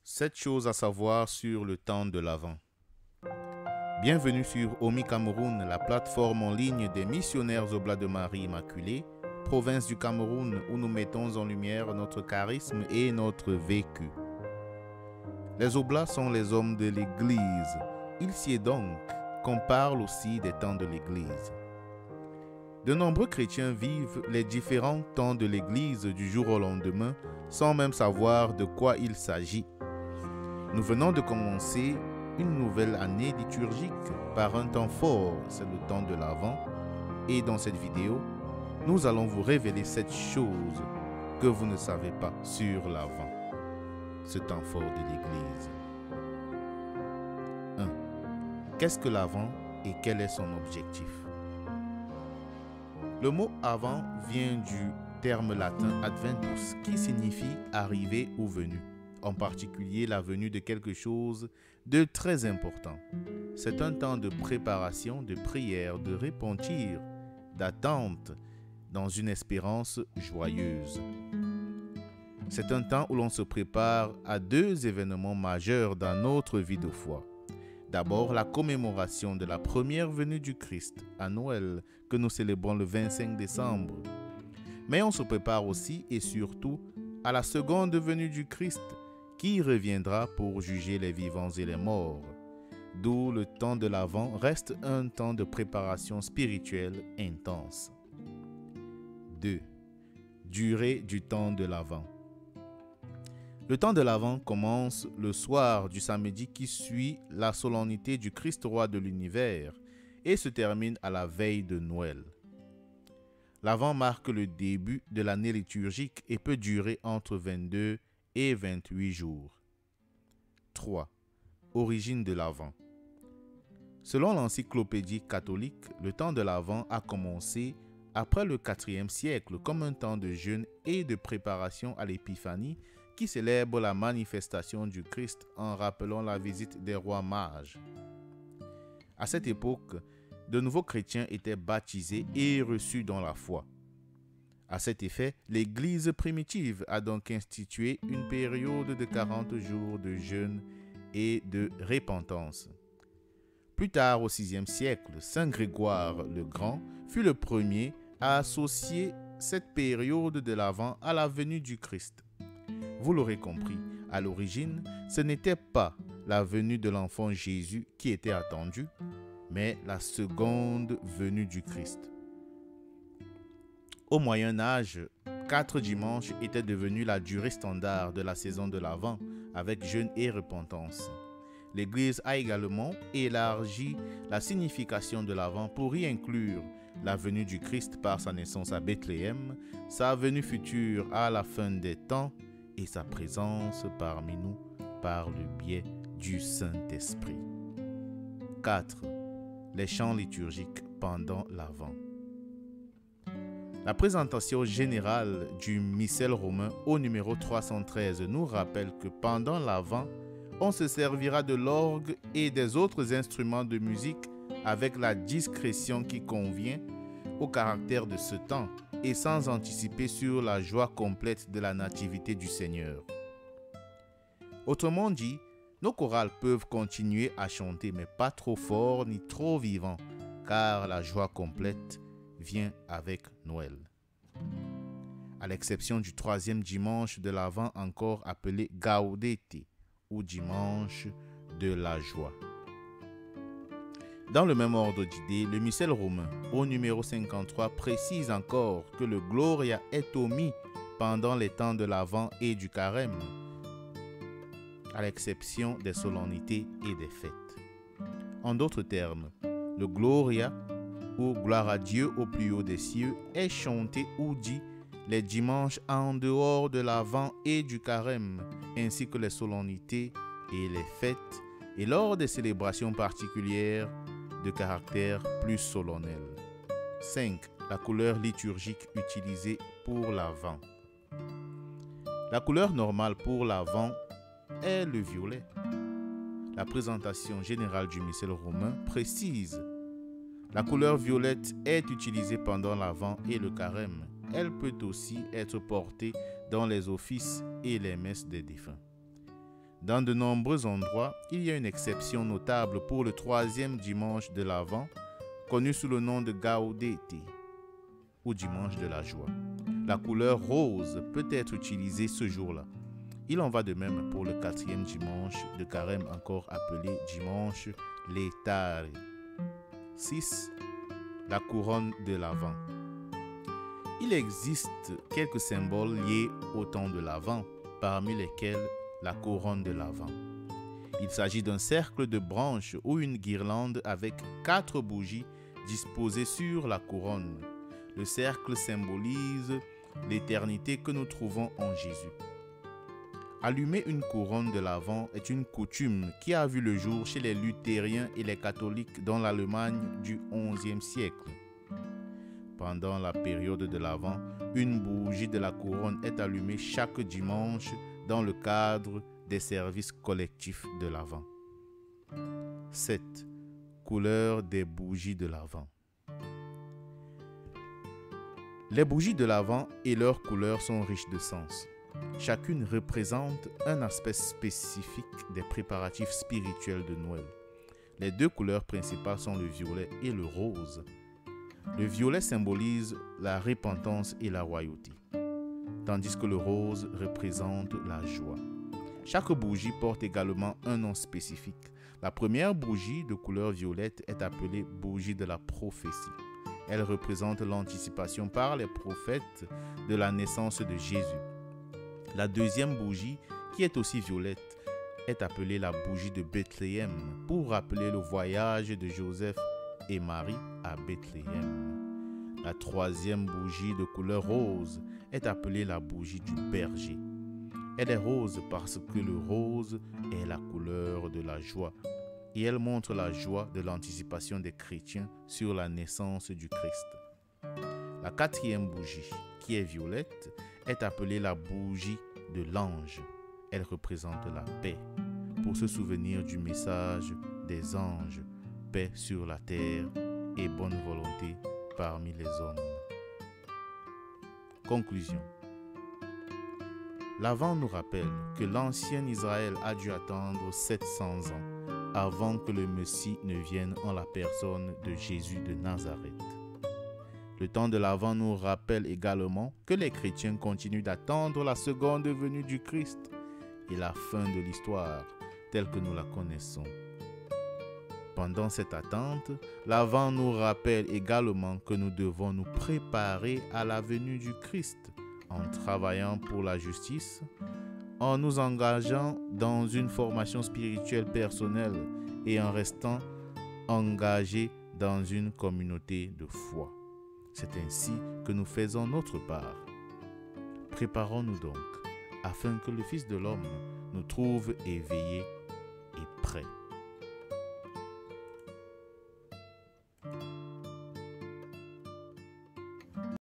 7 choses à savoir sur le temps de l'Avent. Bienvenue sur Omi Cameroun, la plateforme en ligne des missionnaires Oblats de Marie Immaculée, province du Cameroun où nous mettons en lumière notre charisme et notre vécu. Les Oblats sont les hommes de l'Église. Il s'y est donc qu'on parle aussi des temps de l'Église. De nombreux chrétiens vivent les différents temps de l'Église du jour au lendemain sans même savoir de quoi il s'agit. Nous venons de commencer une nouvelle année liturgique par un temps fort, c'est le temps de l'Avent. Et dans cette vidéo, nous allons vous révéler 7 choses que vous ne savez pas sur l'Avent, ce temps fort de l'Église. 1. Qu'est-ce que l'Avent et quel est son objectif? Le mot Avent vient du terme latin adventus qui signifie arriver ou venue. En particulier la venue de quelque chose de très important. C'est un temps de préparation, de prière, de repentir, d'attente dans une espérance joyeuse. C'est un temps où l'on se prépare à 2 événements majeurs dans notre vie de foi. D'abord, la commémoration de la première venue du Christ à Noël, que nous célébrons le 25 décembre. Mais on se prépare aussi et surtout à la seconde venue du Christ, qui reviendra pour juger les vivants et les morts. D'où le temps de l'Avent reste un temps de préparation spirituelle intense. 2. Durée du temps de l'Avent. Le temps de l'Avent commence le soir du samedi qui suit la solennité du Christ roi de l'univers et se termine à la veille de Noël. L'Avent marque le début de l'année liturgique et peut durer entre 22 et 28 jours. 3. Origine de l'Avent. Selon l'encyclopédie catholique, le temps de l'Avent a commencé après le IVe siècle comme un temps de jeûne et de préparation à l'Épiphanie qui célèbre la manifestation du Christ en rappelant la visite des rois mages. À cette époque, de nouveaux chrétiens étaient baptisés et reçus dans la foi. À cet effet, l'Église primitive a donc institué une période de 40 jours de jeûne et de repentance. Plus tard, au VIe siècle, Saint Grégoire le Grand fut le premier à associer cette période de l'Avent à la venue du Christ. Vous l'aurez compris, à l'origine, ce n'était pas la venue de l'enfant Jésus qui était attendue, mais la seconde venue du Christ. Au Moyen Âge, 4 dimanches étaient devenus la durée standard de la saison de l'Avent, avec jeûne et repentance. L'Église a également élargi la signification de l'Avent pour y inclure la venue du Christ par sa naissance à Bethléem, sa venue future à la fin des temps et sa présence parmi nous par le biais du Saint-Esprit. 4. Les chants liturgiques pendant l'Avent. La présentation générale du missel romain au numéro 313 nous rappelle que pendant l'Avent, on se servira de l'orgue et des autres instruments de musique avec la discrétion qui convient au caractère de ce temps et sans anticiper sur la joie complète de la nativité du Seigneur. Autrement dit, nos chorales peuvent continuer à chanter, mais pas trop fort ni trop vivant, car la joie complète vient avec Noël. À l'exception du 3e dimanche de l'Avent, encore appelé Gaudete, ou dimanche de la joie. Dans le même ordre d'idées, le missel romain, au numéro 53, précise encore que le Gloria est omis pendant les temps de l'Avent et du Carême, à l'exception des solennités et des fêtes. En d'autres termes, le Gloria, ou gloire à Dieu au plus haut des cieux, est chanté ou dit les dimanches en dehors de l'Avent et du Carême, ainsi que les solennités et les fêtes, et lors des célébrations particulières de caractère plus solennel. 5. La couleur liturgique utilisée pour l'Avent. La couleur normale pour l'Avent est le violet. La présentation générale du missel romain précise: la couleur violette est utilisée pendant l'Avent et le Carême. Elle peut aussi être portée dans les offices et les messes des défunts. Dans de nombreux endroits, il y a une exception notable pour le troisième dimanche de l'Avent, connu sous le nom de Gaudete, ou dimanche de la joie. La couleur rose peut être utilisée ce jour-là. Il en va de même pour le quatrième dimanche de Carême, encore appelé dimanche Laetare. 6. La couronne de l'Avent. Il existe quelques symboles liés au temps de l'Avent, parmi lesquels la couronne de l'Avent. Il s'agit d'un cercle de branches ou une guirlande avec 4 bougies disposées sur la couronne. Le cercle symbolise l'éternité que nous trouvons en Jésus. Allumer une couronne de l'Avent est une coutume qui a vu le jour chez les luthériens et les catholiques dans l'Allemagne du XIe siècle. Pendant la période de l'Avent, une bougie de la couronne est allumée chaque dimanche dans le cadre des services collectifs de l'Avent. 7. Couleur des bougies de l'Avent. Les bougies de l'Avent et leurs couleurs sont riches de sens. Chacune représente un aspect spécifique des préparatifs spirituels de Noël. Les 2 couleurs principales sont le violet et le rose. Le violet symbolise la repentance et la royauté, tandis que le rose représente la joie. Chaque bougie porte également un nom spécifique. La première bougie de couleur violette est appelée bougie de la prophétie. Elle représente l'anticipation par les prophètes de la naissance de Jésus. La deuxième bougie, qui est aussi violette, est appelée la bougie de Bethléem pour rappeler le voyage de Joseph et Marie à Bethléem. La troisième bougie de couleur rose est appelée la bougie du berger. Elle est rose parce que le rose est la couleur de la joie et elle montre la joie de l'anticipation des chrétiens sur la naissance du Christ. La quatrième bougie, qui est violette, est appelée la bougie de l'ange. Elle représente la paix, pour se souvenir du message des anges, paix sur la terre et bonne volonté parmi les hommes. Conclusion. L'Avent nous rappelle que l'ancien Israël a dû attendre 700 ans avant que le Messie ne vienne en la personne de Jésus de Nazareth. Le temps de l'Avent nous rappelle également que les chrétiens continuent d'attendre la seconde venue du Christ et la fin de l'histoire telle que nous la connaissons. Pendant cette attente, l'Avent nous rappelle également que nous devons nous préparer à la venue du Christ en travaillant pour la justice, en nous engageant dans une formation spirituelle personnelle et en restant engagés dans une communauté de foi. C'est ainsi que nous faisons notre part. Préparons-nous donc, afin que le Fils de l'homme nous trouve éveillés et prêts.